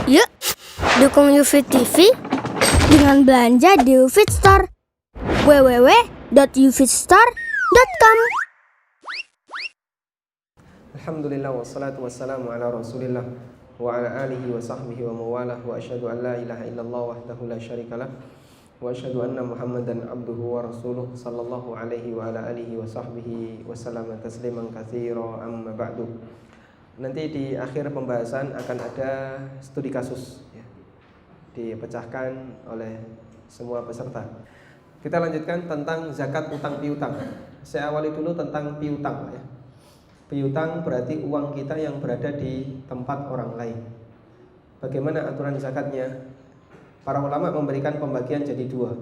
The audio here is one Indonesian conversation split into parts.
Yuk, dukung UFIT TV dengan belanja di UFIT Store. www.ufitstore.com. Alhamdulillah wassalatu wassalamu ala Rasulillah wa ala alihi wa sahbihi wa mawalah wa asyhadu an la ilaha illallah wahdahu la syarikalah wa asyhadu anna Muhammadan abduhu wa rasuluh sallallahu alaihi wa ala alihi wa sahbihi wa sallama tasliman katsira, amma ba'du. Nanti di akhir pembahasan akan ada studi kasus ya, dipecahkan oleh semua peserta. Kita lanjutkan tentang zakat utang piutang. Saya awali dulu tentang piutang ya. Piutang berarti uang kita yang berada di tempat orang lain. Bagaimana aturan zakatnya? Para ulama memberikan pembagian jadi dua.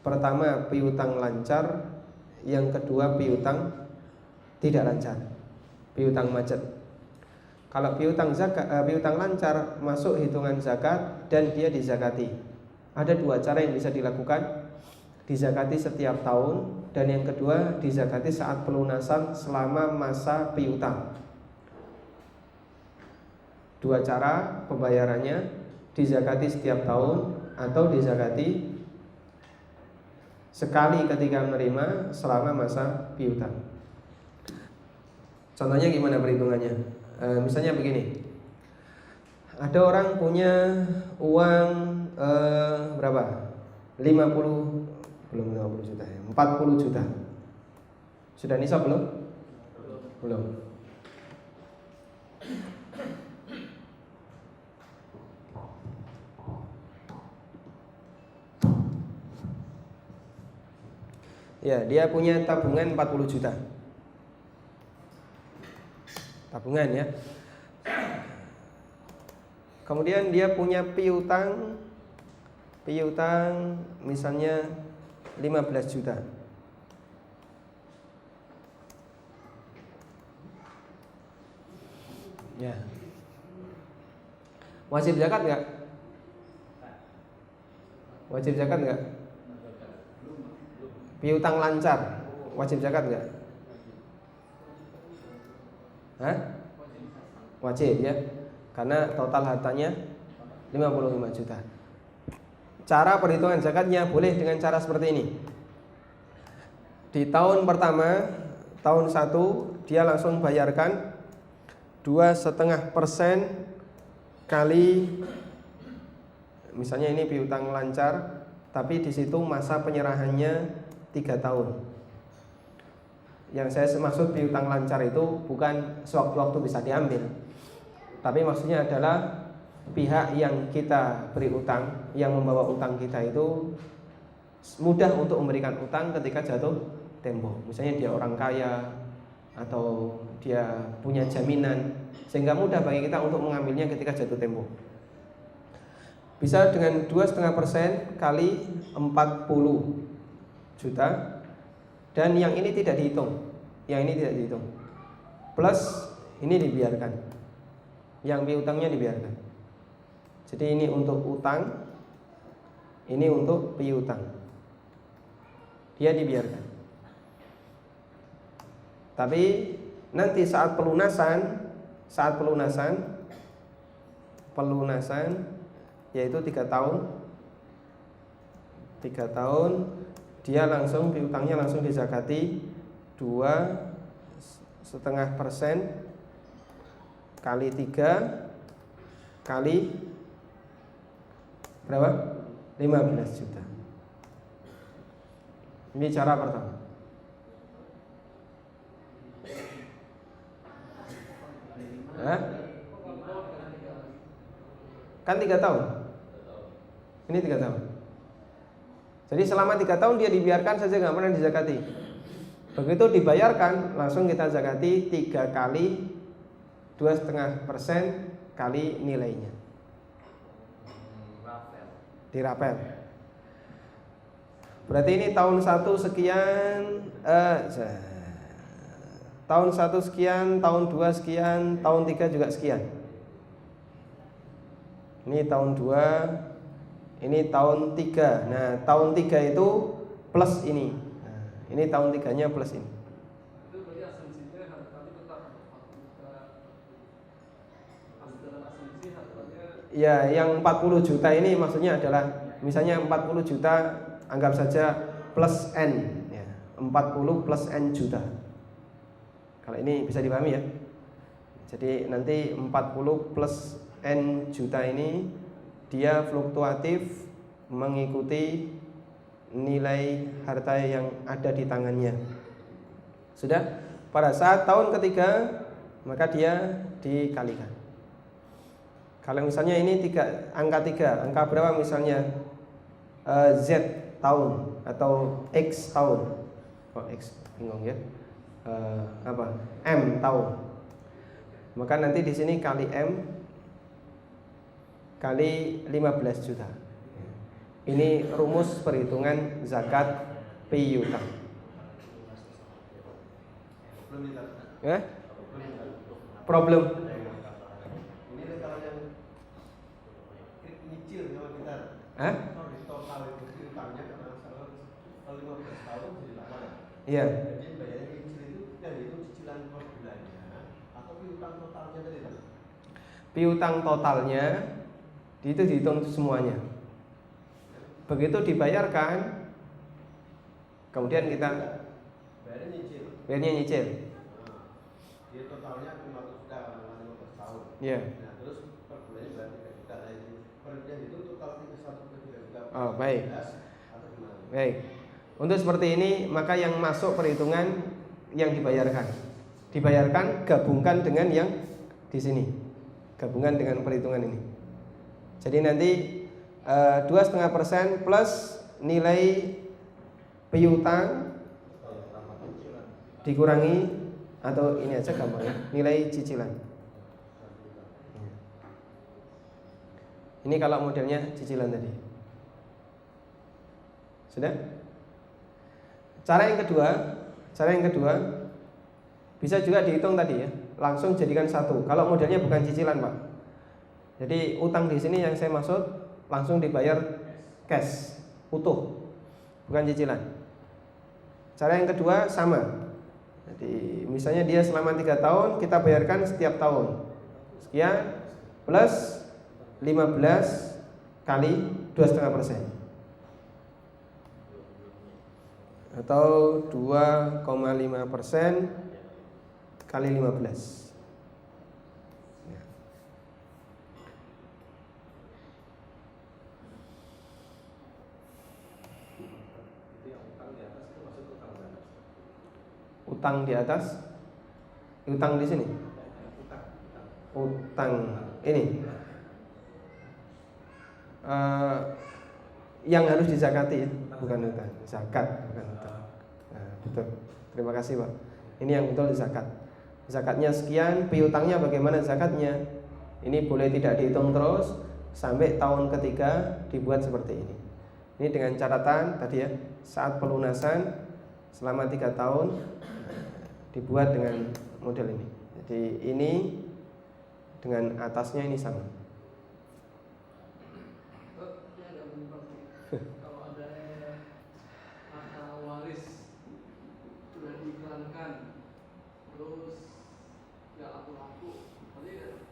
Pertama piutang lancar, yang kedua piutang tidak lancar, piutang macet. Kalau piutang lancar masuk hitungan zakat dan dia dizakati. Ada dua cara yang bisa dilakukan. Dizakati setiap tahun, dan yang kedua dizakati saat pelunasan selama masa piutang. Dua cara pembayarannya, dizakati setiap tahun atau dizakati sekali ketika menerima selama masa piutang. Contohnya gimana perhitungannya? Misalnya begini, ada orang punya uang berapa? 40 juta ya, 40 juta. Sudah nisab belum? Belum. Ya, dia punya tabungan 40 juta. Tabungan ya. Kemudian dia punya piutang misalnya 15 juta. Ya. Wajib zakat enggak? Wajib zakat enggak? Piutang lancar, wajib zakat enggak? Hah? Wajib ya. Karena total hartanya 55 juta. Cara perhitungan zakatnya boleh dengan cara seperti ini. Di tahun pertama, tahun 1, dia langsung bayarkan 2,5% kali, misalnya ini piutang lancar, tapi di situ masa penyerahannya 3 tahun. Yang saya maksud piutang lancar itu bukan sewaktu-waktu bisa diambil, tapi maksudnya adalah pihak yang kita beri utang, yang membawa utang kita itu mudah untuk memberikan utang ketika jatuh tempo. Misalnya dia orang kaya atau dia punya jaminan, sehingga mudah bagi kita untuk mengambilnya ketika jatuh tempo. Bisa dengan 2,5% kali 40 juta. Dan yang ini tidak dihitung. Yang ini tidak dihitung. Plus ini dibiarkan. Yang piutangnya dibiarkan. Jadi ini untuk utang, ini untuk piutang. Dia dibiarkan. Tapi nanti saat pelunasan yaitu 3 tahun. 3 tahun dia langsung piutangnya langsung dizakati 2,5% kali 3 kali berapa? 15 juta. Ini cara pertama. Hah? Kan 3 tahun. Ini 3 tahun. Jadi selama 3 tahun dia dibiarkan saja, nggak pernah dizakati. Begitu dibayarkan, langsung kita zakati 3 kali 2,5% kali nilainya. Dirapel. Berarti ini tahun 1 sekian, tahun 1 sekian, tahun 2 sekian, tahun 3 juga sekian. Ini tahun 2, ini tahun 3. Nah, tahun 3 itu plus ini. Nah, ini tahun 3-nya plus ini. Ya, yang 40 juta ini maksudnya adalah misalnya 40 juta anggap saja plus N ya, 40 plus N juta. Kalau ini bisa dipahami ya. Jadi nanti 40 plus N juta ini dia fluktuatif mengikuti nilai harta yang ada di tangannya. Sudah, pada saat tahun ketiga maka dia dikalikan. Kalau misalnya ini angka 3, angka berapa misalnya Z tahun atau X tahun. Oh, X bingung ya. M tahun. Maka nanti di sini kali M kali 15 juta. Ini rumus perhitungan zakat piutang. Ya? Problem. Ini kalau yang nyicil sama kita. Hah? Kalau di total itu piutangnya karena kalau 15 tahun jadi lama ya. Iya. Jadi bayarnya nyicil itu yang itu cicilan per bulannya atau piutang totalnya tadi Pak? Piutang totalnya itu dihitung semuanya. Begitu dibayarkan, kemudian kita bayarnya nyicil. Dia totalnya 500 juta karena 15 tahun. Iya. Nah terus per bulannya berarti 3 juta lagi. Per bulan itu total 1,3 juta. Oh, baik. Atau gimana? Baik. Untuk seperti ini maka yang masuk perhitungan yang dibayarkan. Dibayarkan gabungkan dengan yang di sini. Gabungan dengan perhitungan ini. Jadi nanti 2,5% plus nilai piutang dikurangi atau ini aja gampang ya, nilai cicilan. Ini kalau modelnya cicilan tadi. Sudah? Cara yang kedua bisa juga dihitung tadi ya, langsung jadikan satu. Kalau modelnya bukan cicilan, Pak. Jadi utang di sini yang saya maksud langsung dibayar cash, utuh, bukan cicilan. Cara yang kedua sama. Jadi misalnya dia selama 3 tahun kita bayarkan setiap tahun sekian plus 15 kali 2,5% atau 2,5% kali 15. Utang di atas, utang di sini, utang ini yang harus dizakati ya, bukan utang, zakat bukan utang. Nah, betul. Terima kasih Pak. Ini yang betul zakat. Zakatnya sekian, piutangnya bagaimana zakatnya? Ini boleh tidak dihitung terus sampai tahun ketiga dibuat seperti ini. Ini dengan catatan tadi ya, saat pelunasan selama 3 tahun dibuat dengan model ini. Jadi ini dengan atasnya ini sama. Kalau ada harta waris sudah diiklankan, terus nggak laku-laku, berarti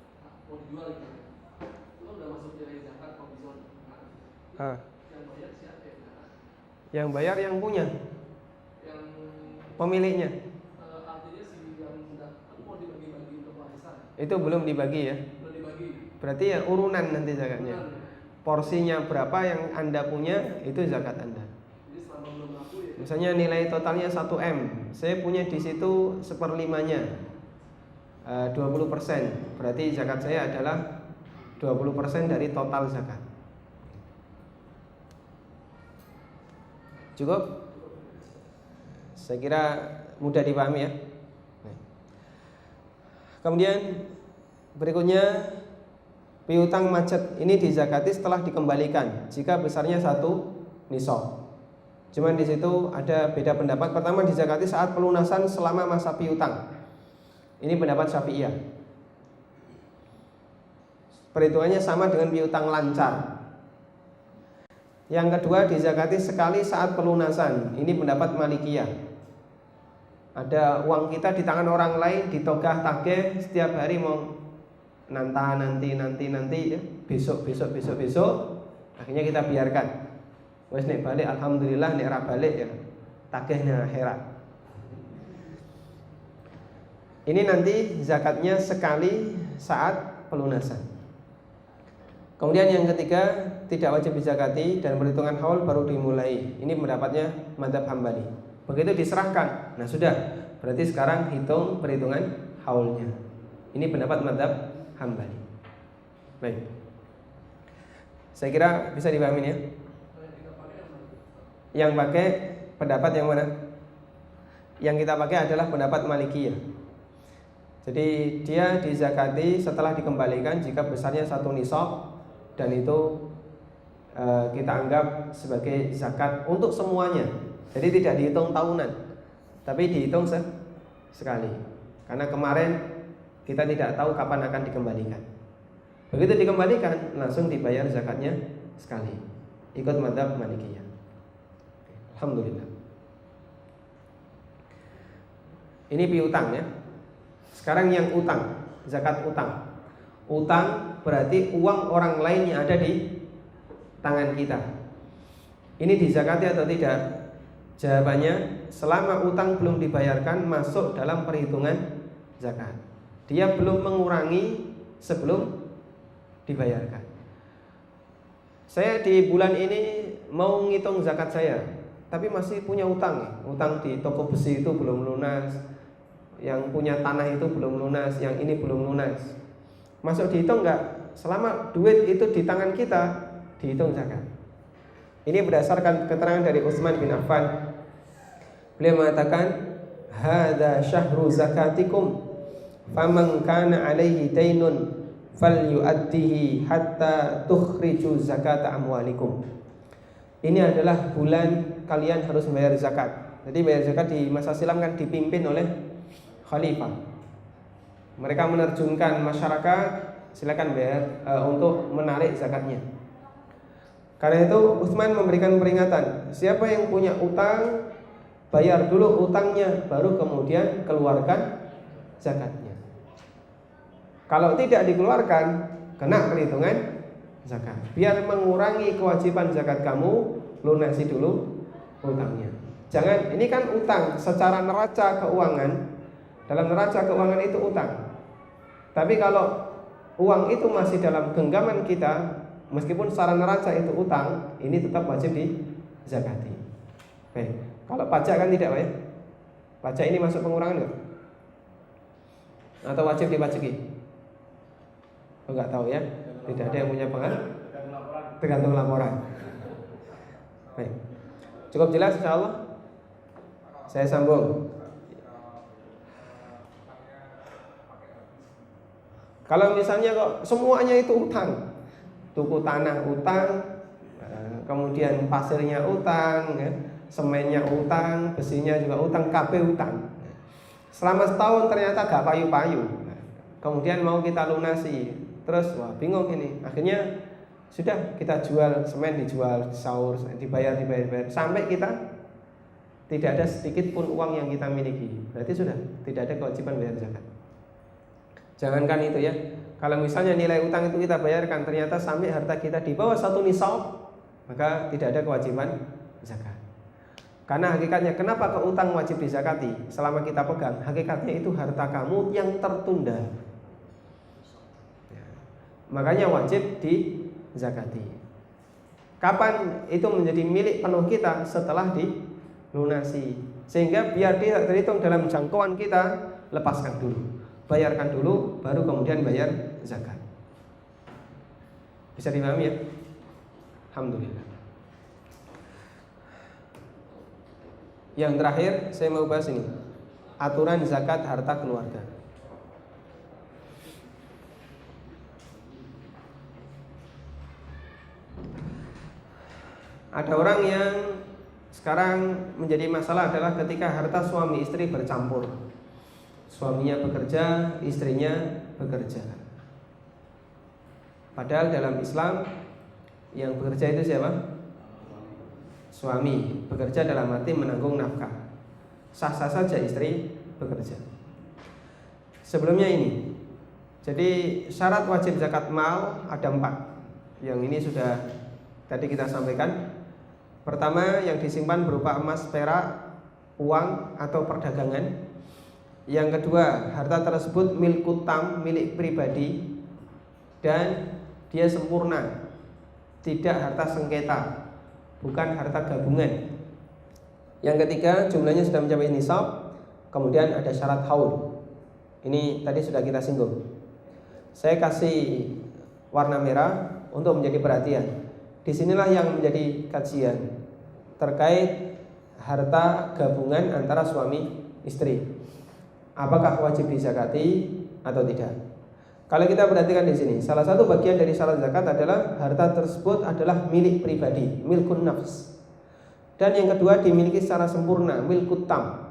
mau dijual gitu. Itu udah masuk nilai zakat provision. Yang bayar siapa ya? Yang bayar yang punya, Yang pemiliknya. artinya si yang mau dibagi-bagi untuk warisan. Itu belum dibagi ya. Belum dibagi. Berarti ya urunan nanti zakatnya. Urunan. Porsinya berapa yang Anda punya itu zakat Anda. Jadi selama belum laku ya. Misalnya nilai totalnya 1M, saya punya di situ 1/5-nya 20%. Berarti zakat saya adalah 20% dari total zakat. Cukup? Saya kira mudah dipahami ya. Kemudian berikutnya piutang macet ini dizakati setelah dikembalikan jika besarnya 1 nisab. Cuman di situ ada beda pendapat. Pertama dizakati saat pelunasan selama masa piutang. Ini pendapat Syafi'iyah. Perhitungannya sama dengan piutang lancar. Yang kedua dizakati sekali saat pelunasan. Ini pendapat Malikiyah. Ada uang kita di tangan orang lain, ditogah tagih setiap hari mau nanti ya, besok. Akhirnya kita biarkan. Wes nek balik alhamdulillah, nek ora balik ya tagihnya akhirat. Ini nanti zakatnya sekali saat pelunasan. Kemudian yang ketiga, tidak wajib dizakati dan perhitungan haul baru dimulai. Ini pendapatnya mazhab Hambali. Begitu diserahkan, nah sudah, berarti sekarang hitung perhitungan haulnya. Ini pendapat mazhab Hambali. Baik. Saya kira bisa dipahami ya. Yang pakai pendapat yang mana? Yang kita pakai adalah pendapat Malikiyah. Jadi dia dizakati setelah dikembalikan jika besarnya 1 nisab, dan itu kita anggap sebagai zakat untuk semuanya. Jadi tidak dihitung tahunan, tapi dihitung sekali. Karena kemarin kita tidak tahu kapan akan dikembalikan. Begitu dikembalikan langsung dibayar zakatnya sekali. Ikut mazhab Malikiyah. Alhamdulillah. Ini piutang ya. Sekarang yang utang, zakat utang. Utang berarti uang orang lain yang ada di tangan kita. Ini dizakati atau tidak? Jawabannya, selama utang belum dibayarkan masuk dalam perhitungan zakat. Dia belum mengurangi sebelum dibayarkan. Saya di bulan ini mau ngitung zakat saya, tapi masih punya utang. Utang di toko besi itu belum lunas, yang punya tanah itu belum lunas, yang ini belum lunas. Masuk dihitung enggak? Selama duit itu di tangan kita, dihitung zakat. Ini berdasarkan keterangan dari Utsman bin Affan. Beliau mengatakan, "Hadza syahru zakatikum, faman kana alaihi dainun falyu'addihi hatta tukhriju zakata amwalikum." Ini adalah bulan kalian harus membayar zakat. Jadi bayar zakat di masa silam kan dipimpin oleh khalifah. Mereka menerjunkan masyarakat, silakan bayar untuk menarik zakatnya. Karena itu Utsman memberikan peringatan, siapa yang punya utang, bayar dulu utangnya, baru kemudian keluarkan zakatnya. Kalau tidak dikeluarkan, kena perhitungan zakat. Biar mengurangi kewajiban zakat kamu, lunasi dulu utangnya. Jangan, ini kan utang secara neraca keuangan. Dalam neraca keuangan itu utang. Tapi kalau uang itu masih dalam genggaman kita, meskipun secara neraca itu utang, ini tetap wajib dizakati. Baik. Kalau pajak kan tidak, Pak ya? Pajak ini masuk pengurangan enggak? Atau wajib dipajaki? Enggak tahu ya. Tidak ada yang punya pengaruh. Tergantung laporan. Baik. Cukup jelas insyaallah. Saya sambung. Kalau misalnya kok semuanya itu utang, tuku tanah utang, kemudian pasirnya utang, semennya utang, besinya juga utang, KB utang. Selama setahun ternyata gak payu-payu. Kemudian mau kita lunasi, terus wah bingung ini. Akhirnya sudah kita jual semen, dijual, disaur, dibayar, sampai kita tidak ada sedikit pun uang yang kita miliki. Berarti sudah tidak ada kewajiban bayar zakat. Jangankan itu ya, kalau misalnya nilai utang itu kita bayarkan, ternyata sampai harta kita di bawah 1 nisab, maka tidak ada kewajiban zakat. Karena hakikatnya kenapa ke utang wajib dizakati? Selama kita pegang, hakikatnya itu harta kamu yang tertunda ya. Makanya wajib dizakati. Kapan itu menjadi milik penuh kita? Setelah dilunasi. Sehingga biar tidak terhitung dalam jangkauan kita, lepaskan dulu, bayarkan dulu, baru kemudian bayar zakat. Bisa dipahami ya? Alhamdulillah. Yang terakhir saya mau bahas ini, aturan zakat harta keluarga. Ada orang yang sekarang menjadi masalah adalah ketika harta suami istri bercampur. Suaminya bekerja, istrinya bekerja. Padahal dalam Islam yang bekerja itu siapa? Suami. Bekerja dalam arti menanggung nafkah. Sah-sah saja istri bekerja. Sebelumnya ini, Jadi syarat wajib zakat mal ada 4. Yang ini sudah tadi kita sampaikan. Pertama, yang disimpan berupa emas, perak, uang atau perdagangan. Yang kedua, harta tersebut milkut tam, milik pribadi, dan dia sempurna, tidak harta sengketa, bukan harta gabungan. Yang ketiga, jumlahnya sudah mencapai nisab. Kemudian ada syarat haul. Ini tadi sudah kita singgung. Saya kasih warna merah untuk menjadi perhatian. Disinilah yang menjadi kajian terkait harta gabungan antara suami istri. Apakah wajib dizakati atau tidak? Kalau kita perhatikan di sini, salah satu bagian dari syarat zakat adalah harta tersebut adalah milik pribadi, milkun nafs. Dan yang kedua, dimiliki secara sempurna, milkut tam.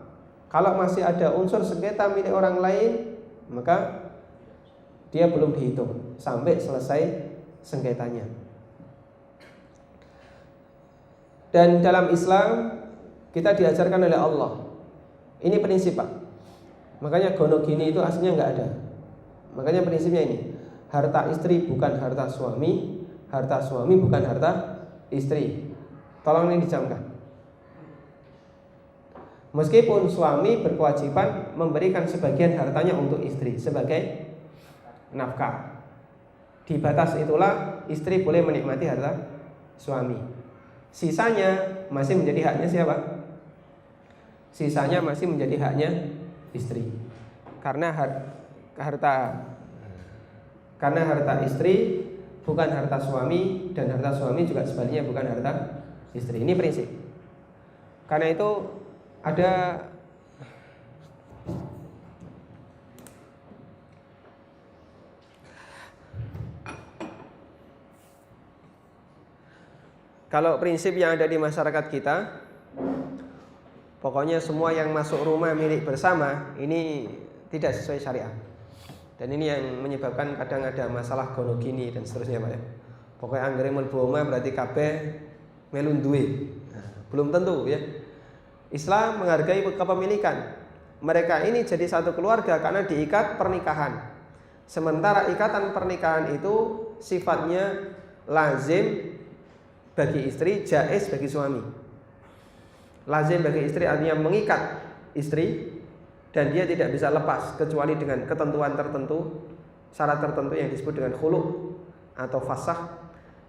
Kalau masih ada unsur sengketa milik orang lain, maka dia belum dihitung sampai selesai sengketanya. Dan dalam Islam kita diajarkan oleh Allah. Ini prinsip, Pak. Makanya gonogini itu aslinya nggak ada. Makanya prinsipnya ini, harta istri bukan harta suami, harta suami bukan harta istri. Tolong ini dijamkan. Meskipun suami berkewajiban memberikan sebagian hartanya untuk istri sebagai nafkah, di batas itulah istri boleh menikmati harta suami. Sisanya masih menjadi haknya siapa? Sisanya masih menjadi haknya istri. Karena harta istri bukan harta suami, dan harta suami juga sebaliknya bukan harta istri. Ini prinsip. Karena itu ada kalau prinsip yang ada di masyarakat kita, pokoknya semua yang masuk rumah milik bersama ini tidak sesuai syariat. Dan ini yang menyebabkan kadang ada masalah gonogini dan seterusnya, Pak ya. Pokoknya anggere mlebu omah berarti kabeh melu duwe. Belum tentu ya. Islam menghargai kepemilikan. Mereka ini jadi satu keluarga karena diikat pernikahan. Sementara ikatan pernikahan itu sifatnya lazim bagi istri, jaiz bagi suami. Lazim bagi istri artinya mengikat istri, dan dia tidak bisa lepas kecuali dengan ketentuan tertentu, syarat tertentu yang disebut dengan khulu atau fasakh.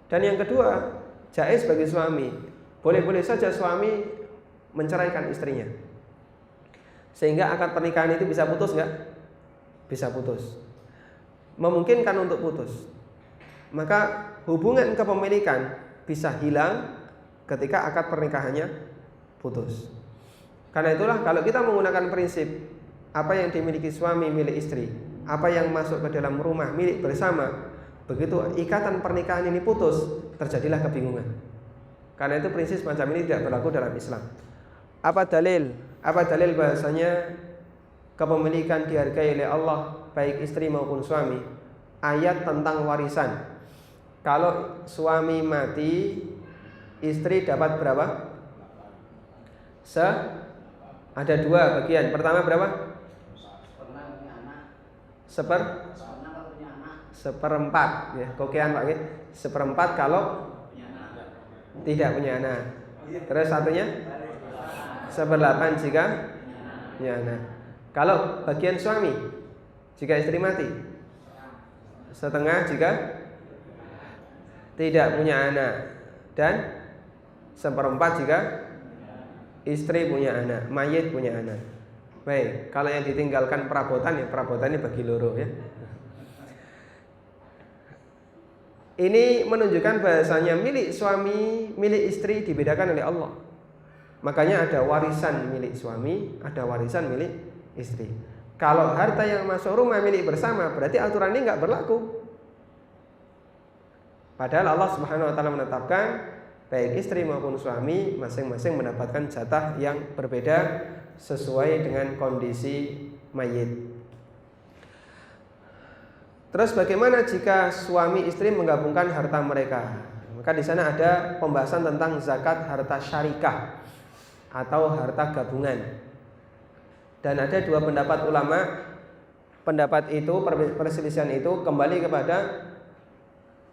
Dan yang kedua, jaiz bagi suami. Boleh-boleh saja suami menceraikan istrinya, sehingga akad pernikahan itu bisa putus nggak? Bisa putus. Memungkinkan untuk putus. Maka hubungan kepemilikan bisa hilang ketika akad pernikahannya putus. Karena itulah kalau kita menggunakan prinsip apa yang dimiliki suami milik istri, apa yang masuk ke dalam rumah milik bersama, begitu ikatan pernikahan ini putus, terjadilah kebingungan. Karena itu prinsip semacam ini tidak berlaku dalam Islam. Apa dalil? Apa dalil bahasanya kepemilikan dihargai oleh Allah baik istri maupun suami? Ayat tentang warisan. Kalau suami mati, istri dapat berapa? Ada 2 bagian. Pertama berapa? Seperempat ya, kokean Pak. Seperempat kalau tidak punya anak. Terus satunya 1/8 jika punya anak. Kalau bagian suami jika istri mati, 1/2 jika tidak punya anak, dan 1/4 jika istri punya anak, mayit punya anak. Baik, kalau yang ditinggalkan perabotan, ya perabotannya bagi loro ya. Ini menunjukkan bahasanya milik suami, milik istri dibedakan oleh Allah. Makanya ada warisan milik suami, ada warisan milik istri. Kalau harta yang masuk rumah milik bersama, berarti aturan ini nggak berlaku. Padahal Allah Subhanahu wa taala menetapkan baik istri maupun suami masing-masing mendapatkan jatah yang berbeda sesuai dengan kondisi mayit. Terus bagaimana jika suami istri menggabungkan harta mereka? Maka di sana ada pembahasan tentang zakat harta syarikah atau harta gabungan. Dan ada 2 pendapat ulama pendapat itu, perselisihan itu kembali kepada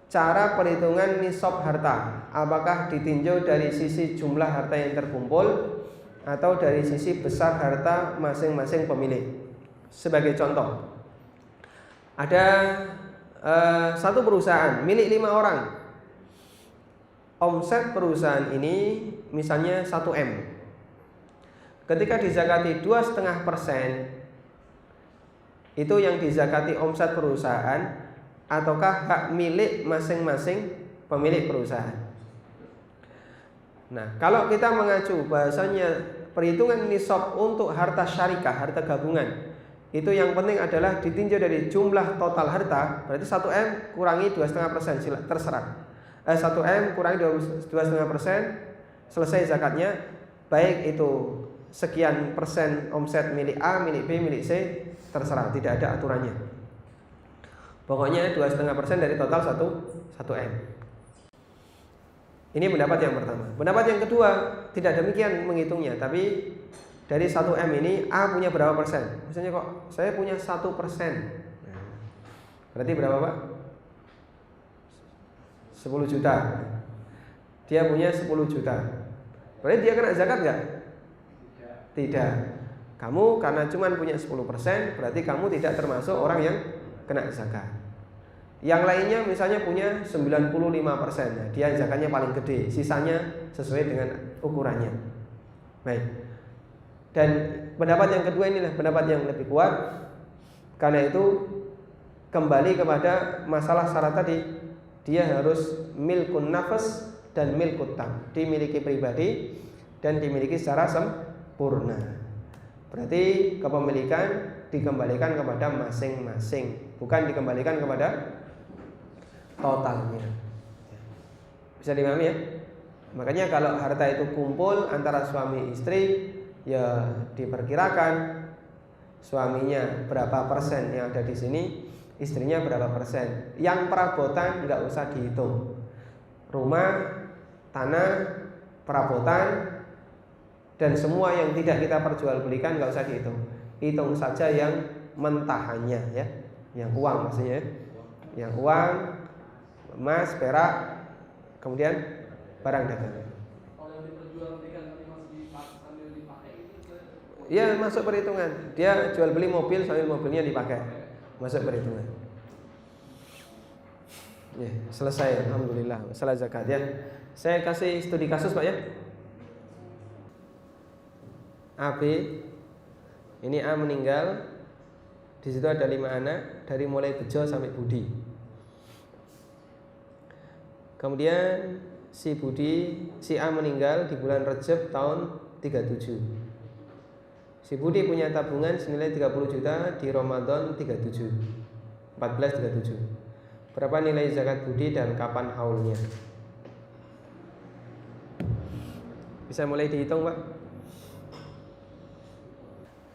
cara perhitungan nisab harta. Apakah ditinjau dari sisi jumlah harta yang terkumpul atau dari sisi besar harta masing-masing pemilik. Sebagai contoh, ada satu perusahaan milik 5 orang. Omset perusahaan ini misalnya 1M. Ketika dizakati 2,5%, itu yang dizakati omset perusahaan ataukah hak milik masing-masing pemilik perusahaan. Nah, kalau kita mengacu bahasanya perhitungan nisab untuk harta syarikah, harta gabungan, itu yang penting adalah ditinjau dari jumlah total harta. Berarti 1M kurangi 2,5%, terserah. 1M kurangi 2,5%, selesai zakatnya. Baik itu sekian persen omset milik A, milik B, milik C, terserah, tidak ada aturannya. Pokoknya 2,5% dari total 1M. Ini pendapat yang pertama. Pendapat yang kedua, tidak demikian menghitungnya, tapi dari 1M ini A punya berapa persen? Misalnya kok saya punya 1%. Berarti berapa Pak? 10 juta. Dia punya 10 juta. Berarti dia kena zakat nggak? Tidak. Kamu karena cuma punya 10%, berarti kamu tidak termasuk orang yang kena zakat. Yang lainnya misalnya punya 95%. Nah, dia zakatnya paling gede, sisanya sesuai dengan ukurannya. Baik. Dan pendapat yang kedua inilah pendapat yang lebih kuat. Karena itu kembali kepada masalah syarat tadi, dia harus milkun nafas dan milkut tam, dimiliki pribadi dan dimiliki secara sempurna. Berarti kepemilikan dikembalikan kepada masing-masing, bukan dikembalikan kepada totalnya. Bisa dipahami ya? Makanya kalau harta itu kumpul antara suami istri, ya diperkirakan suaminya berapa persen yang ada di sini, istrinya berapa persen. Yang perabotan nggak usah dihitung. Rumah, tanah, perabotan, dan semua yang tidak kita perjualbelikan nggak usah dihitung. Hitung saja yang mentahannya ya, yang uang maksudnya, yang uang, emas, perak, kemudian barang dagangan. Kalau yang diperjualbelikan tapi masih sambil dipakai itu Ya masuk perhitungan. Dia jual beli mobil sambil mobilnya dipakai, masuk perhitungan. Ya, selesai, alhamdulillah. Masalah zakat ya. Saya kasih studi kasus Pak ya. AB, ini A meninggal. Di situ ada 5 anak, dari mulai Bejo sampai Budi. Kemudian si A meninggal di bulan Rejab tahun 37. Si Budi punya tabungan senilai 30 juta di Ramadan 37. 1437. Berapa nilai zakat Budi dan kapan haulnya? Bisa mulai dihitung Pak.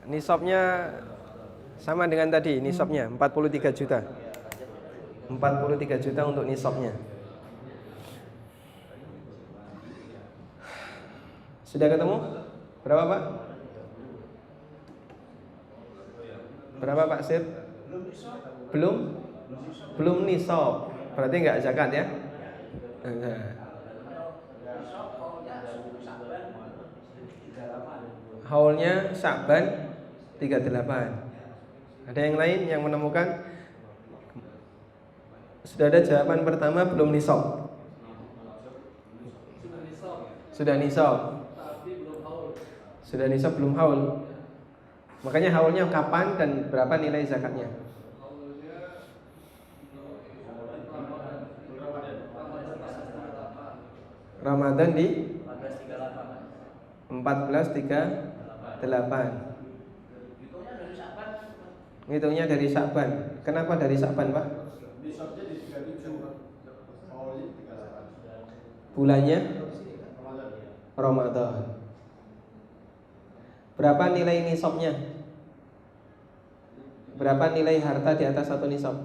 Nisabnya sama dengan tadi, nisabnya 43 juta. 43 juta untuk nisabnya. Sudah ketemu? Berapa Pak? Berapa Pak Sir? Belum nisab. Berarti enggak zakat ya? Enggak. Haulnya Sya'ban 38. Ada yang lain yang menemukan? Sudah ada jawaban pertama, belum nisab. Sudah nisab. Sudah nisab belum haul. Makanya haulnya kapan dan berapa nilai zakatnya? Ramadan di 1438. Hitungnya dari Sya'ban. Kenapa dari Sya'ban, Pak? Nisabnya di 37. Haulnya 38. Bulannya Ramadan. Berapa nilai nisabnya? Berapa nilai harta di atas satu nisab?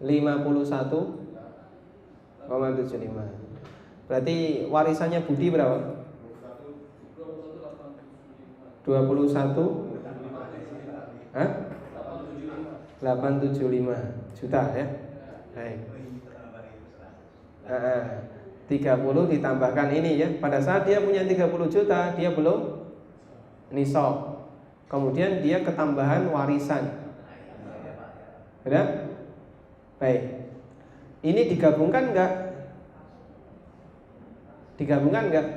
51,75. Berarti warisannya Budi berapa? 21,75. Hah? 875 juta ya. Baik. 30 ditambahkan ini ya. Pada saat dia punya 30 juta, dia belum nisab. Kemudian dia ketambahan warisan. Sudah? Baik. Ini digabungkan enggak? Digabungkan enggak?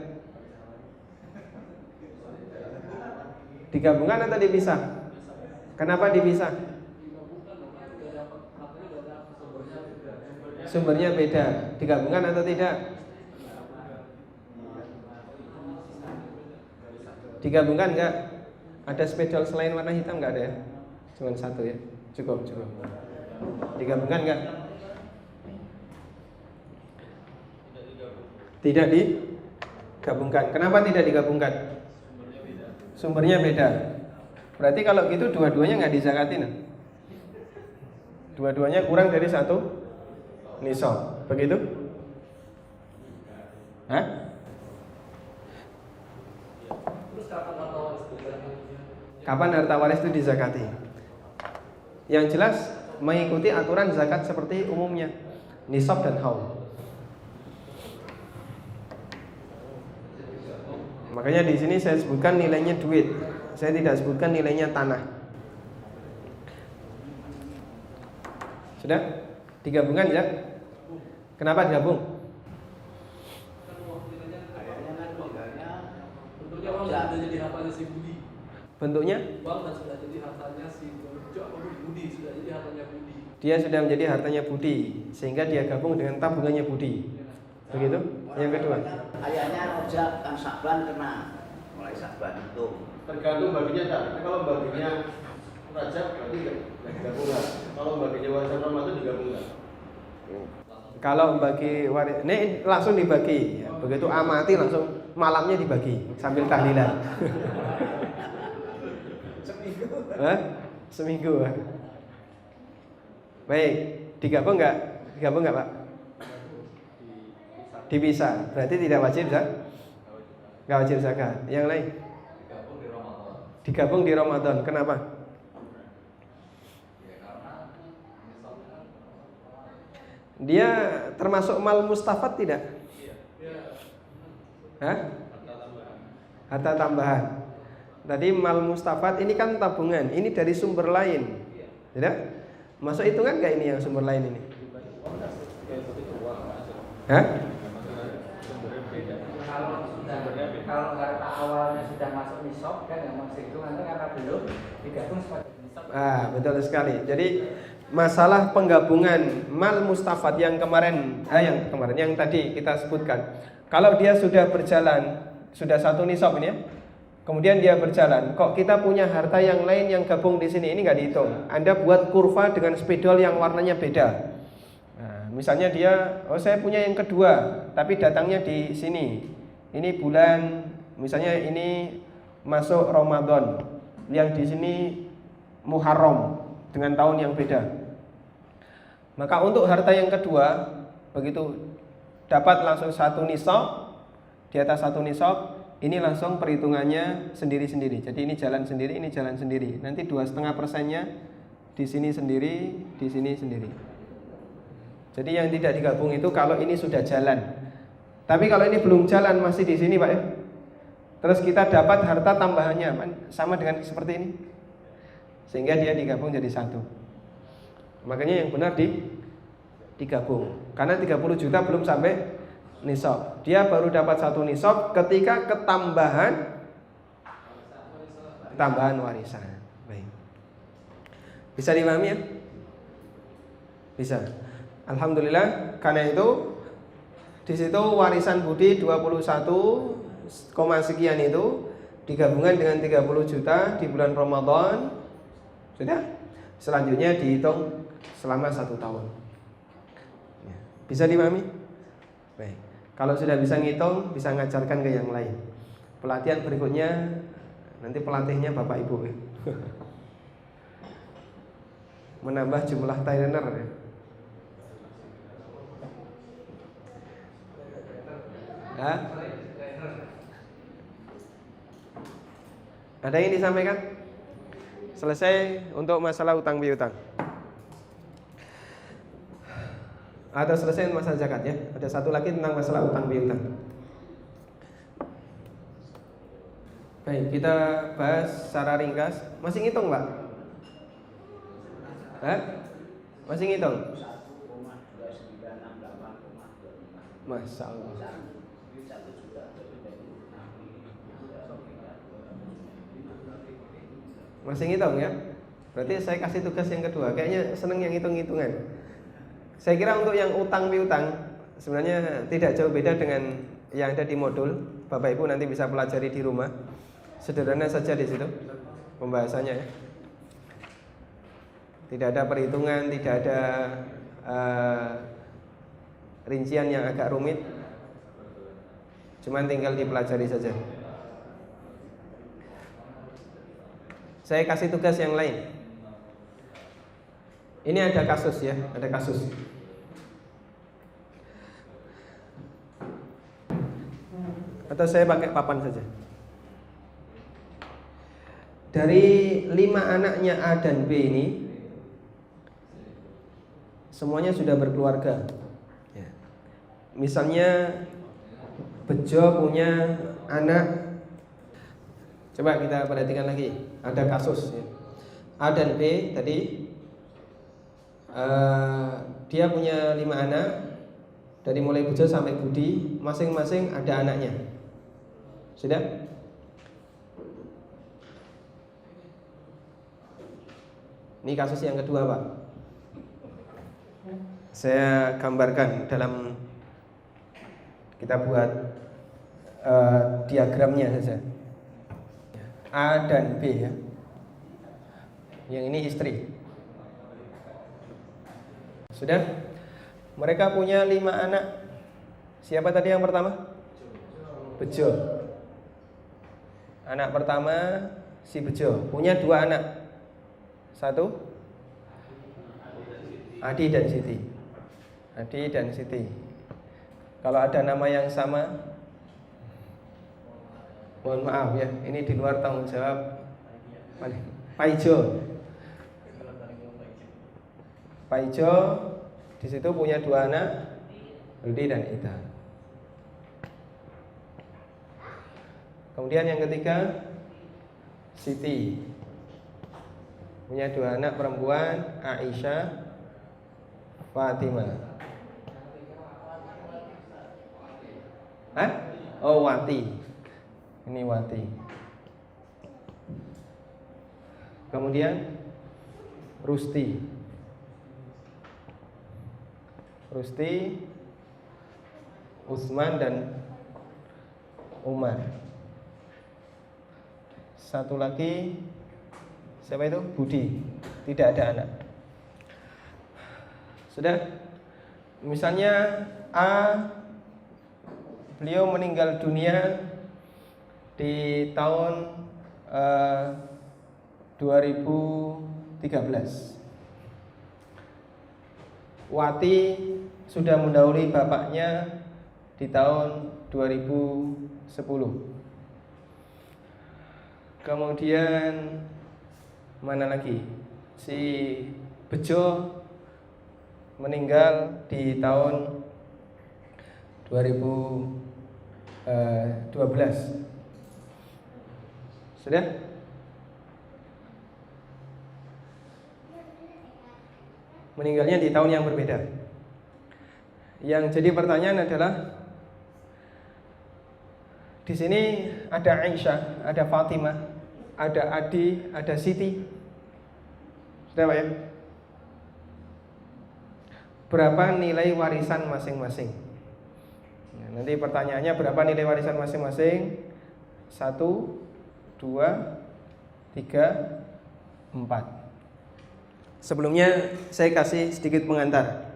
Digabungkan atau dipisah? Kenapa dipisah? Sumbernya beda. Digabungkan atau tidak? Digabungkan enggak? Ada spidol selain warna hitam enggak ada ya? Cuma satu ya. Cukup. Digabungkan enggak? Tidak digabungkan. Kenapa tidak digabungkan? Sumbernya beda. Berarti kalau gitu dua-duanya nggak dizakatin. Dua-duanya kurang dari satu nisab. Begitu? Hah? Kapan harta waris itu dizakati? Yang jelas mengikuti aturan zakat seperti umumnya, nisab dan haul. Makanya di sini saya sebutkan nilainya duit. Saya tidak sebutkan nilainya tanah. Sudah? Digabungkan ya? Kenapa digabung? Bentuknya uang sudah jadi hartanya si Budi. Bentuknya? Uang dan sudah jadi hartanya si Budi, sudah jadi hartanya Budi. Dia sudah menjadi hartanya Budi, sehingga dia gabung dengan tabungannya Budi. Begitu? Yang kedua. Ayahnya Rojak kan Sakban kena mulai Sakban itu. Tergantung baginya tak. Kalau baginya Rajab berarti digabungkan. Kalau baginya warisan Ramadan digabungkan. Kalau bagi waris, ini langsung dibagi. Begitu amati langsung malamnya dibagi sambil tahlilan. Seminggu. Baik, digabung nggak? Digabung nggak Pak? Dipisah, berarti tidak wajib nggak wajib zakat. Yang lain? Digabung di Ramadan. Kenapa? Dia termasuk mal mustafad tidak? Hah? Harta tambahan. Tadi mal mustafad ini kan tabungan. Ini dari sumber lain, tidak? Masuk hitungan nggak ini yang sumber lain ini? Hah? Kalau harta awalnya sudah masuk nisab kan yang masuk itu nanti karena belum digabung sebagai nisab. Betul sekali. Jadi masalah penggabungan mal mustafad yang yang tadi kita sebutkan. Kalau dia sudah berjalan, sudah satu nisab ini ya. Kemudian dia berjalan, kok kita punya harta yang lain yang gabung di sini, ini nggak dihitung. Anda buat kurva dengan spidol yang warnanya beda. Nah, misalnya dia, saya punya yang kedua, tapi datangnya di sini. Ini bulan, misalnya ini masuk Ramadan, yang di sini Muharram dengan tahun yang beda. Maka untuk harta yang kedua, begitu dapat langsung satu nisab, di atas satu nisab, ini langsung perhitungannya sendiri-sendiri. Jadi ini jalan sendiri. Nanti 2,5%-nya di sini sendiri, di sini sendiri. Jadi yang tidak digabung itu kalau ini sudah jalan. Tapi kalau ini belum jalan, masih di sini Pak ya. Terus kita dapat harta tambahannya sama dengan seperti ini, sehingga dia digabung jadi satu. Makanya yang benar digabung. Karena 30 juta belum sampai nisab. Dia baru dapat satu nisab ketika ketambahan warisan. Baik. Bisa dipahami ya? Bisa. Alhamdulillah. Karena itu di situ warisan Budi 21, sekian itu digabungkan dengan 30 juta di bulan Ramadan. Sudah? Selanjutnya dihitung selama 1 tahun. Bisa dipahami? Baik. Kalau sudah bisa ngitung, bisa ngajarkan ke yang lain. Pelatihan berikutnya nanti pelatihnya Bapak Ibu ya. Menambah jumlah trainer ya. Hah? Ada yang disampaikan? Selesai untuk masalah utang piutang. Atau selesai masalah zakat ya. Ada satu lagi tentang masalah utang piutang. Baik, kita bahas secara ringkas. Masih ngitung, Pak? Hah? Masih ngitung? 1,2968,25. Masya Allah. Masih ngitung ya? Berarti saya kasih tugas yang kedua. Kayaknya seneng yang hitung-hitungan. Saya kira untuk yang utang piutang sebenarnya tidak jauh beda dengan yang ada di modul. Bapak Ibu nanti bisa pelajari di rumah. Sederhana saja di situ pembahasannya ya. Tidak ada perhitungan, tidak ada rincian yang agak rumit. Cuman tinggal dipelajari saja. Saya kasih tugas yang lain. Ini ada kasus ya, ada kasus. Atau saya pakai papan saja. Dari 5 anaknya A dan B ini semuanya sudah berkeluarga ya. Misalnya Bejo punya anak. Coba kita perhatikan lagi. Ada kasus ya. A dan B tadi dia punya 5 anak. Dari mulai Bejo sampai Budi, masing-masing ada anaknya. Sudah? Ini kasus yang kedua, Pak. Saya gambarkan dalam, kita buat diagramnya saja. A dan B ya. Yang ini istri. Sudah? Mereka punya 5 anak. Siapa tadi yang pertama? Bejo. Anak pertama si Bejo punya 2 anak. Satu Adi dan Siti. Adi dan Siti. Kalau ada nama yang sama, mohon maaf ya, ini di luar tanggung jawab Paijo. Paijo di situ punya 2 anak, Rudi dan Ita. Kemudian yang ketiga Siti punya 2 anak perempuan, Aisyah, Fatimah. Hah? Oh, Wati. Ini Wati. Kemudian Rusti. Rusti, Utsman dan Umar. Satu lagi siapa itu? Budi. Tidak ada anak. Sudah? Misalnya A, beliau meninggal dunia di tahun 2013. Wati sudah mendahului bapaknya di tahun 2010. Kemudian mana lagi? Si Bejo meninggal di tahun 2012. Sudah? Meninggalnya di tahun yang berbeda. Yang jadi pertanyaan adalah, di sini ada Aisyah, ada Fatimah, ada Adi, ada Siti. Sudah Pak ya? Berapa nilai warisan masing-masing? Nah, nanti pertanyaannya berapa nilai warisan masing-masing? 1, 2, 3, 4. Sebelumnya saya kasih sedikit pengantar.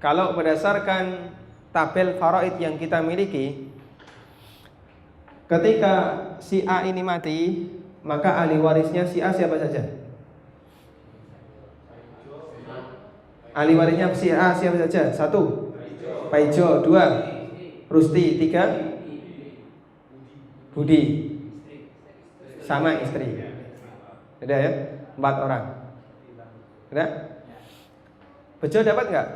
Kalau berdasarkan tabel faraid yang kita miliki, ketika si A ini mati, maka ahli warisnya si A siapa saja? Ahli warisnya si A siapa saja? 1, Paijo. 2, Rusti. 3, Budi sama istri. Ada ya? 4 orang. Ada? Bejo dapat nggak?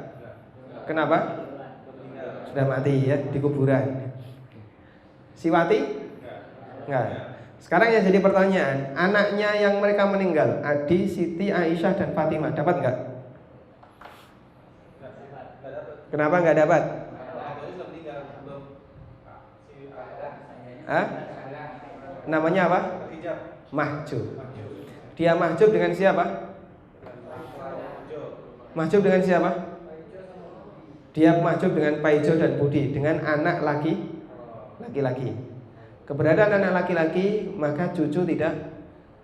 Kenapa? Sudah mati ya, di kuburan. Siwati? Enggak. Sekarang yang jadi pertanyaan, anaknya yang mereka meninggal, Adi, Siti, Aisyah, dan Fatimah, dapat nggak? Kenapa nggak dapat? Hah? Namanya apa? Mahjub. Dia mahjub dengan siapa? Mahjub dengan siapa? Dia mahjub dengan Paijo dan Budi, dengan anak laki-laki. Keberadaan anak laki-laki, maka cucu tidak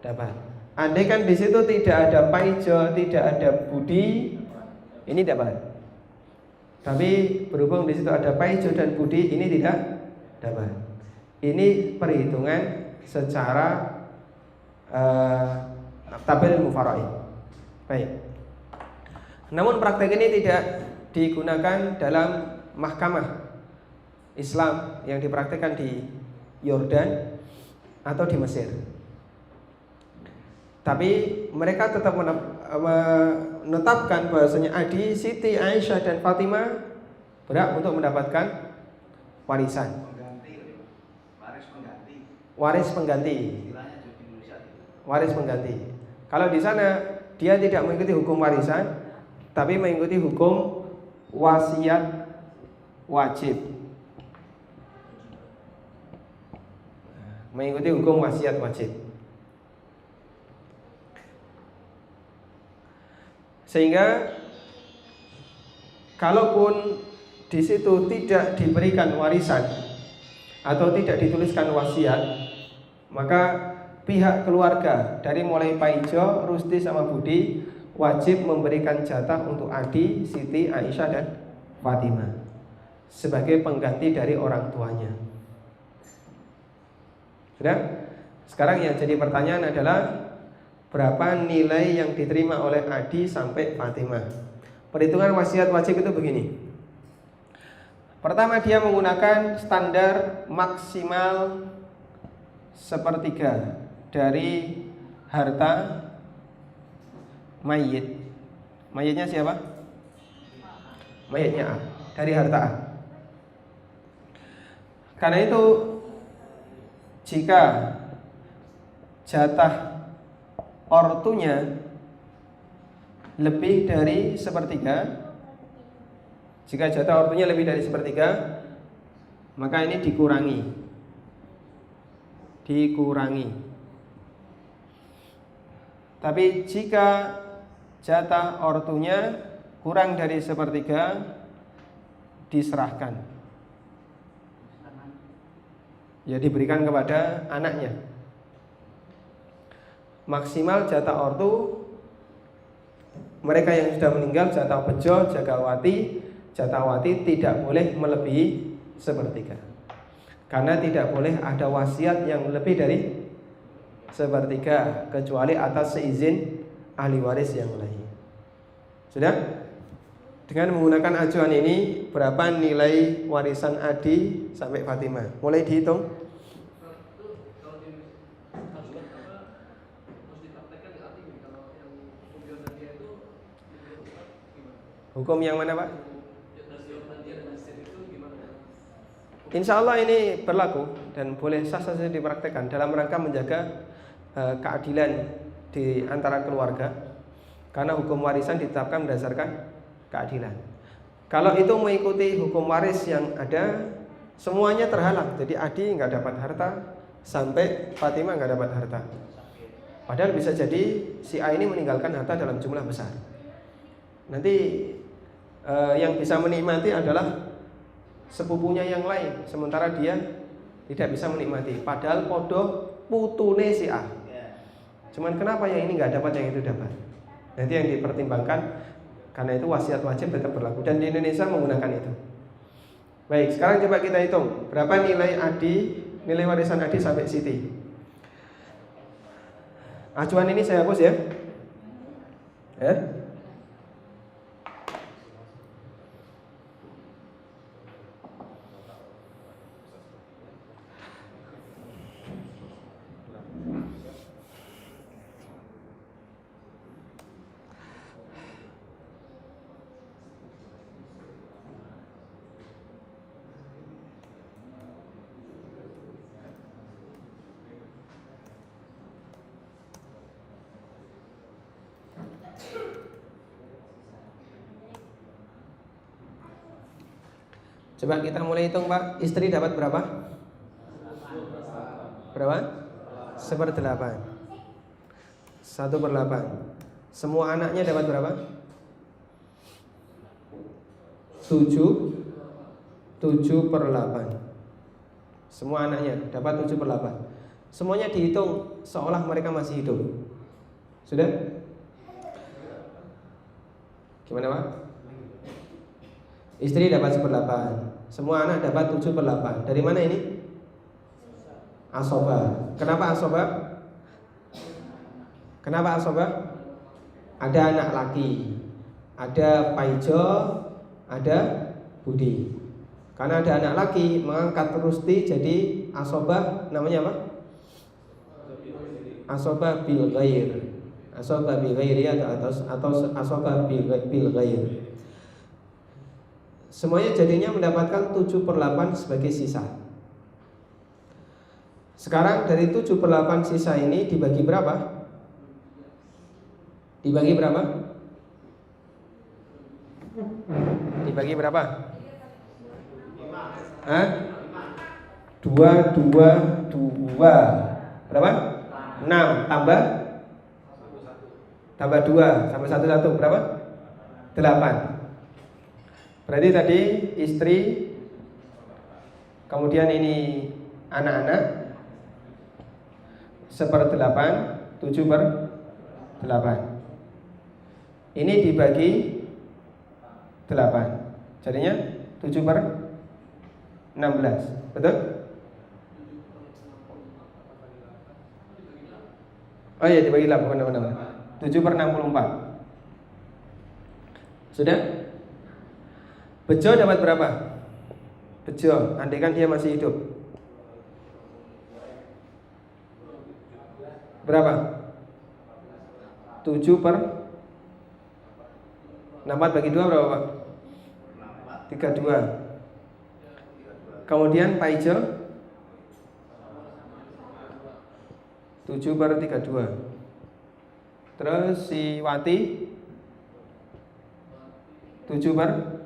dapat. Andai kan di situ tidak ada Paijo, tidak ada Budi, ini dapat. Tapi berhubung di situ ada Paijo dan Budi, ini tidak dapat. Ini perhitungan secara tabel mufara'id. Baik. Namun praktek ini tidak digunakan dalam mahkamah Islam yang dipraktikkan di Yordan atau di Mesir. Tapi mereka tetap menetapkan bahwasanya Adi, Siti, Aisyah, dan Fatimah berhak untuk mendapatkan warisan. Waris pengganti. Waris pengganti. Kalau di sana dia tidak mengikuti hukum warisan, tapi mengikuti hukum wasiat wajib. Mengikuti hukum wasiat wajib. Sehingga kalaupun di situ tidak diberikan warisan atau tidak dituliskan wasiat, maka pihak keluarga dari mulai Paijo, Rusti sama Budi wajib memberikan jatah untuk Adi, Siti, Aisyah, dan Fatimah sebagai pengganti dari orang tuanya. Sudah? Sekarang yang jadi pertanyaan adalah berapa nilai yang diterima oleh Adi sampai Fatimah. Perhitungan wasiat wajib itu begini. Pertama, dia menggunakan standar maksimal 1/3 dari harta mayit. Mayitnya siapa? Mayitnya A, dari harta A. Karena itu jika jatah ortunya lebih dari 1/3, jika jatah ortunya lebih dari 1/3, maka ini dikurangi. Tapi jika jatah ortunya kurang dari 1/3, diserahkan. Ya, diberikan kepada anaknya. Maksimal jatah ortu mereka yang sudah meninggal, jatah bejo, jatahwati tidak boleh melebihi 1/3. Karena tidak boleh ada wasiat yang lebih dari 1/3 kecuali atas seizin ahli waris yang lain. Sudah? Dengan menggunakan acuan ini, berapa nilai warisan Adi sampai Fatimah? Mulai dihitung. Hukum yang mana, Pak? Insya Allah ini berlaku dan boleh sah-sah saja dipraktekkan dalam rangka menjaga keadilan di antara keluarga. Karena hukum warisan ditetapkan berdasarkan keadilan. Kalau itu mengikuti hukum waris yang ada, semuanya terhalang. Jadi Adi nggak dapat harta sampai Fatimah nggak dapat harta. Padahal bisa jadi si A ini meninggalkan harta dalam jumlah besar. Nanti yang bisa menikmati adalah sepupunya yang lain, sementara dia tidak bisa menikmati. Padahal podo putune si A. Cuman kenapa yang ini nggak dapat, yang itu dapat? Nanti yang dipertimbangkan. Karena itu wasiat wajib tetap berlaku dan di Indonesia menggunakan itu. Baik, sekarang coba kita hitung berapa nilai warisan Adi sampai Siti. Acuan ini saya hapus ya. Coba kita mulai hitung Pak. Istri dapat berapa? Berapa? 1/8. 1/8. Semua anaknya dapat berapa? 7/8. Semua anaknya dapat 7/8. Semuanya dihitung seolah mereka masih hidup. Sudah? Gimana Pak? Istri dapat 1/8. Semua anak dapat 7/8. Dari mana ini? Asobah. Kenapa asobah? Kenapa asobah? Ada anak laki, ada paijo, ada budi. Karena ada anak laki mengangkat rusti jadi asobah, namanya apa? Asobah bil ghair. Asobah bil ghairi atau asobah bil ghair. Semuanya jadinya mendapatkan 7/8 sebagai sisa. Sekarang dari 7/8 sisa ini dibagi berapa? Dibagi berapa? Dibagi berapa? Hah? 2. Berapa? 6 tambah 2 sampai 1 berapa? 8. Berarti tadi istri, kemudian ini anak-anak 1/8, 7/8. Ini dibagi 8. Jadinya 7/16. Betul? Oh iya, dibagi 8, benar. 7/64. Sudah? Bejo dapat berapa? Bejo, andaikan dia masih hidup, berapa? 7/64 bagi 2 berapa Pak? 32. Kemudian paijo 7/32. Terus si Wati 7/64.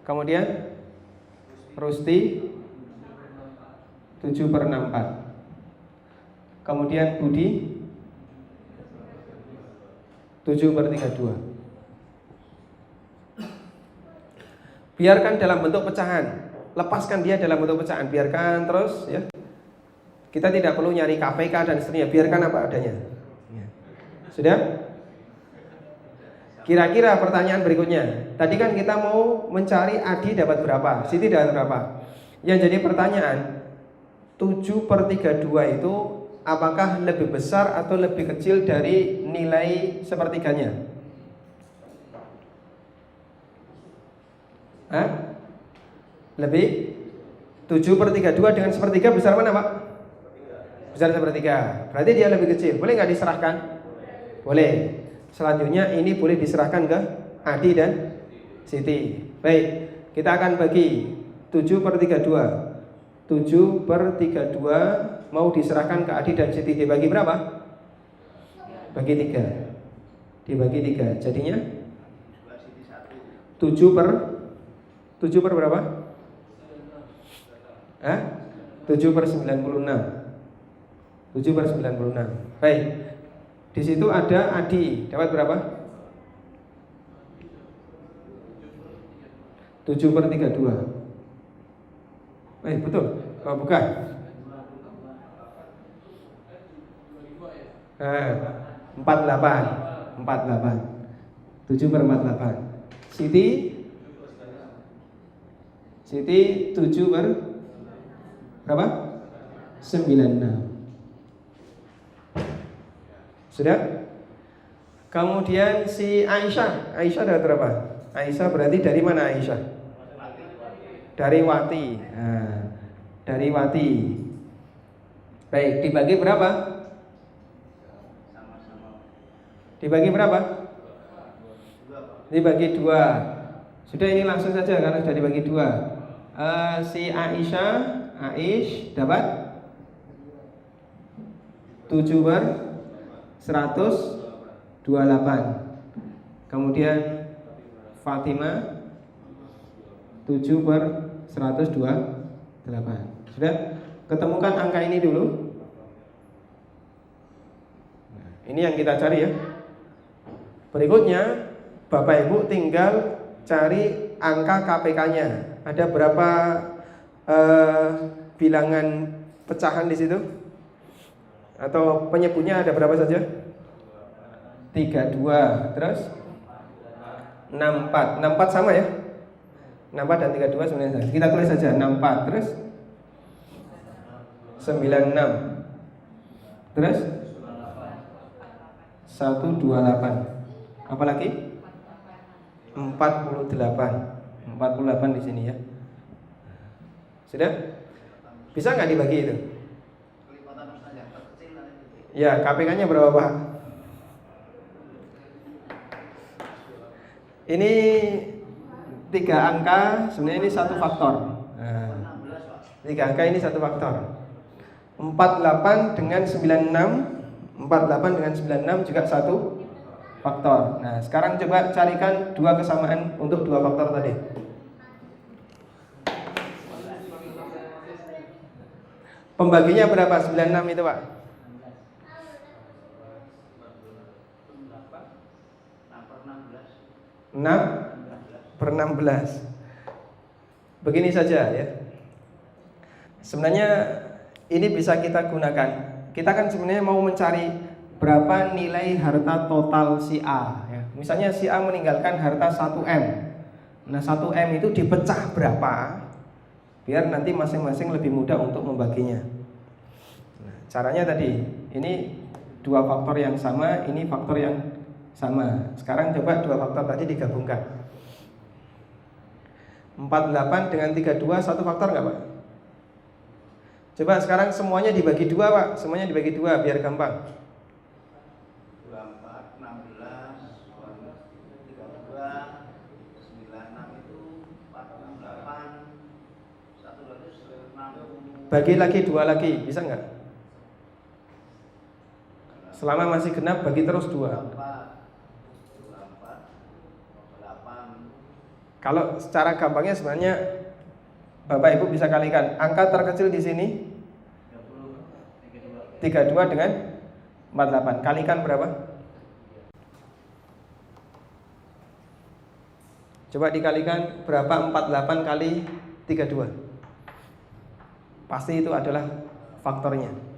Kemudian Rusti 7/64. Kemudian Budi 7/32. Biarkan dalam bentuk pecahan. Lepaskan dia dalam bentuk pecahan. Biarkan terus ya. Kita tidak perlu nyari KPK dan seterusnya. Biarkan apa adanya. Sudah? Kira-kira pertanyaan berikutnya. Tadi kan kita mau mencari Adi dapat berapa, Siti dapat berapa. Yang jadi pertanyaan, 7/32 itu apakah lebih besar atau lebih kecil dari nilai sepertiganya? Hah? Lebih? 7/32 dengan sepertiga besar mana Pak? Besar sepertiga. Berarti dia lebih kecil. Boleh nggak diserahkan? Boleh. Selanjutnya ini boleh diserahkan ke Adi dan Siti. Baik, kita akan bagi 7/32. 7/32 mau diserahkan ke Adi dan Siti. Dibagi berapa? Bagi 3. Dibagi 3. Jadinya 7 per berapa? 7/96. 7/96. Baik. Di situ ada Adi, dapat berapa? 7/32. Betul. Oh, bukan. 48. 7/48. Siti 7 per berapa? 96. Sudah? Kemudian si Aisyah dapat berapa? Aisyah berarti dari mana Aisyah? Dari Wati. Dari Wati. Baik, dibagi berapa? Dibagi berapa? Dibagi 2. Sudah, ini langsung saja karena sudah dibagi 2. Si Aish dapat 7/128. Kemudian Fatimah 7/128. Sudah? Ketemukan angka ini dulu. Nah, ini yang kita cari ya. Berikutnya Bapak Ibu tinggal cari angka KPK-nya. Ada berapa bilangan pecahan di situ? Atau penyebutnya ada berapa saja? 32. Terus 64. 64 sama ya? 64 dan 32 sebenarnya sama. Kita tulis saja 64. Terus 96. Terus 128. Apa lagi? 48. 48 di sini ya. Sudah? Bisa nggak dibagi itu? Ya, KPK-nya berapa Pak? Ini 3 angka, sebenarnya ini satu faktor. Nah, 3 angka ini satu faktor. 48 dengan 96, 48 dengan 96 juga satu faktor. Nah, sekarang coba carikan 2 kesamaan untuk 2 faktor tadi. Pembaginya berapa? 96 itu Pak? 6/16. Begini saja ya. Sebenarnya ini bisa kita gunakan. Kita kan sebenarnya mau mencari berapa nilai harta total si A ya. Misalnya si A meninggalkan harta 1M. Nah 1M itu dipecah berapa, biar nanti masing-masing lebih mudah untuk membaginya. Nah, caranya tadi, ini 2 faktor yang sama, ini faktor yang sama. Sekarang coba 2 faktor tadi digabungkan. 48 dengan 32 satu faktor nggak Pak? Coba sekarang semuanya dibagi 2 Pak. Semuanya dibagi 2 biar gampang. 24, 16, 32, 96 itu 468, 160. Bagi lagi 2 lagi, bisa nggak? Selama masih genap bagi terus 2. 8. Kalau secara gampangnya sebenarnya Bapak Ibu bisa kalikan angka terkecil di sini 32 dengan 48. Kalikan berapa? Coba dikalikan berapa 48 kali 32. Pasti itu adalah faktornya.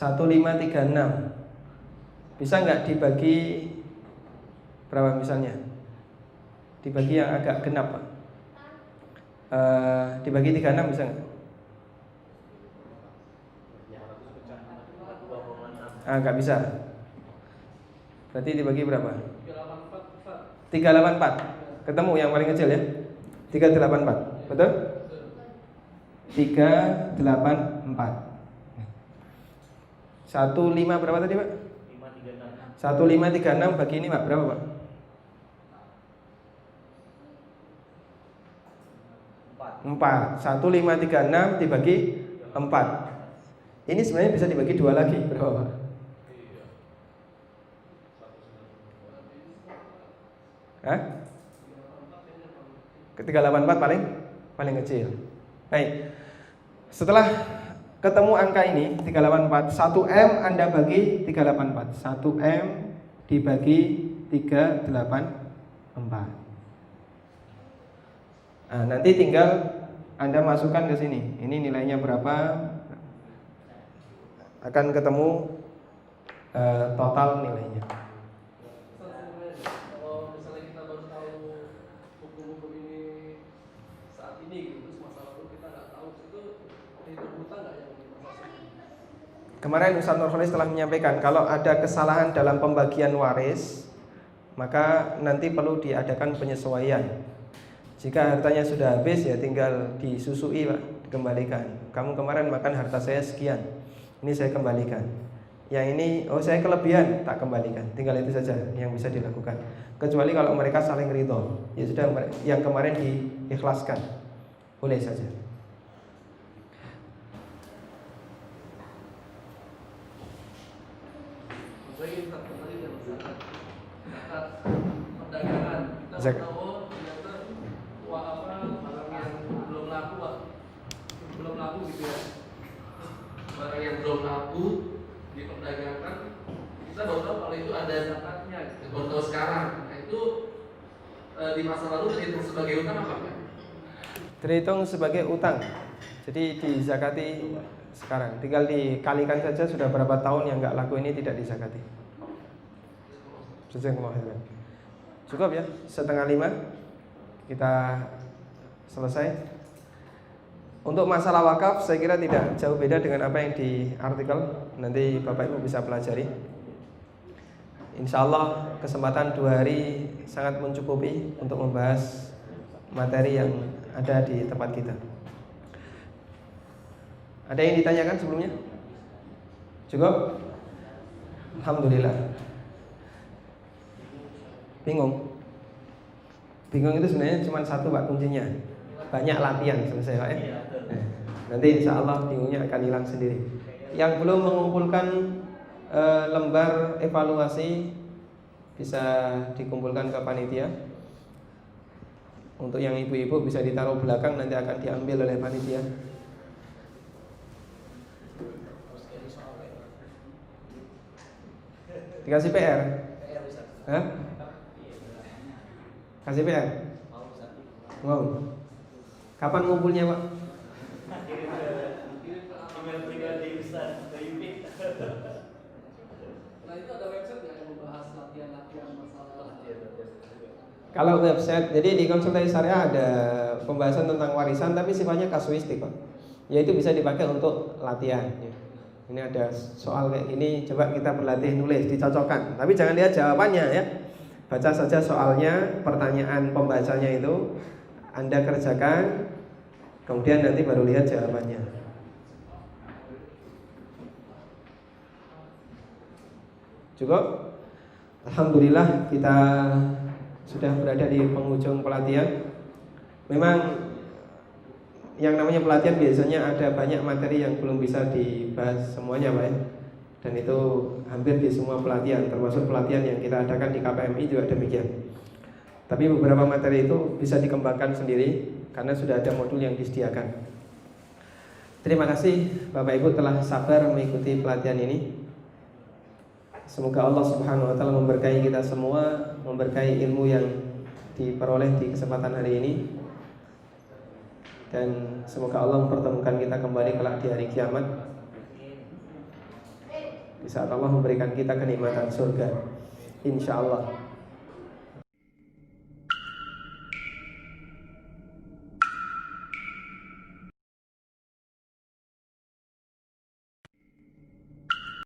Satu 536. Bisa nggak dibagi berapa misalnya? Dibagi yang agak genap Pak. Dibagi 36 bisa nggak? Nggak bisa. Berarti dibagi berapa? 384. Ketemu yang paling kecil ya? 384. Betul? 384. 15 berapa tadi Pak? 1536 bagi ini Pak, berapa Pak? 4. 1536 dibagi 4. Ini sebenarnya bisa dibagi 2 lagi, berapa Pak? Hah? 384 paling kecil. Baik. Setelah ketemu angka ini 384, 1M Anda bagi 384. 1M dibagi 384. Nah, nanti tinggal Anda masukkan ke sini. Ini nilainya berapa? Akan ketemu total nilainya. Kalau misalnya kita baru tahu hukum-hukum ini saat ini gitu, terus masa lalu kita nggak tahu, itu hitung hutang nggak yang Kemarin Ustaz Nurholis telah menyampaikan kalau ada kesalahan dalam pembagian waris, maka nanti perlu diadakan penyesuaian. Jika hartanya sudah habis ya tinggal disusui Pak, dikembalikan. Kamu kemarin makan harta saya sekian, ini saya kembalikan. Yang ini, saya kelebihan, tak kembalikan. Tinggal itu saja yang bisa dilakukan. Kecuali kalau mereka saling ridho, ya sudah yang kemarin diikhlaskan, boleh saja. Baik, satu lagi yang zakat perdagangan. Kita Zakat. tahu ternyata barang yang belum laku, Pak. Belum laku gitu ya. Barang yang belum laku diperdagangkan, kita baru tahu kalau itu ada zakatnya. Baru tahu sekarang. Nah, itu di masa lalu terhitung sebagai utang apa enggak? Terhitung sebagai utang. Jadi dizakati sekarang. Tinggal dikalikan saja sudah berapa tahun yang nggak laku ini tidak dizakati. Jazakumullah khairan. Cukup ya, 4:30 kita selesai. Untuk masalah wakaf saya kira tidak jauh beda dengan apa yang di artikel. Nanti Bapak Ibu bisa pelajari. Insya Allah kesempatan 2 hari sangat mencukupi untuk membahas materi yang ada di tempat kita. Ada yang ditanyakan sebelumnya? Cukup? Alhamdulillah. Bingung? Bingung itu sebenarnya cuma satu Pak kuncinya. Banyak latihan selesai Pak ya. Nanti insya Allah bingungnya akan hilang sendiri. Yang belum mengumpulkan lembar evaluasi bisa dikumpulkan ke panitia. Untuk yang ibu-ibu bisa ditaruh belakang, nanti akan diambil oleh panitia. Dikasih PR? Hah? Kasih PR? Mau? Kapan ngumpulnya Pak? Nah, itu ada website yang membahas latihan-latihan masalah. Kalau website, jadi di konsultasi syariah ada pembahasan tentang warisan tapi sifatnya kasuistik Pak. Yaitu bisa dipakai untuk latihan. Ini ada soal kayak gini, coba kita berlatih nulis, dicocokkan. Tapi jangan lihat jawabannya ya. Baca saja soalnya, pertanyaan pembacanya itu Anda kerjakan, kemudian nanti baru lihat jawabannya. Cukup? Alhamdulillah kita sudah berada di penghujung pelatihan. Memang yang namanya pelatihan biasanya ada banyak materi yang belum bisa dibahas semuanya Pak ya. Dan itu hampir di semua pelatihan, termasuk pelatihan yang kita adakan di KPMI juga demikian. Tapi beberapa materi itu bisa dikembangkan sendiri karena sudah ada modul yang disediakan. Terima kasih Bapak Ibu telah sabar mengikuti pelatihan ini. Semoga Allah Subhanahu wa taala memberkahi kita semua, memberkahi ilmu yang diperoleh di kesempatan hari ini. Dan semoga Allah mempertemukan kita kembali kelak di hari kiamat, di saat Allah memberikan kita kenikmatan surga, insya Allah.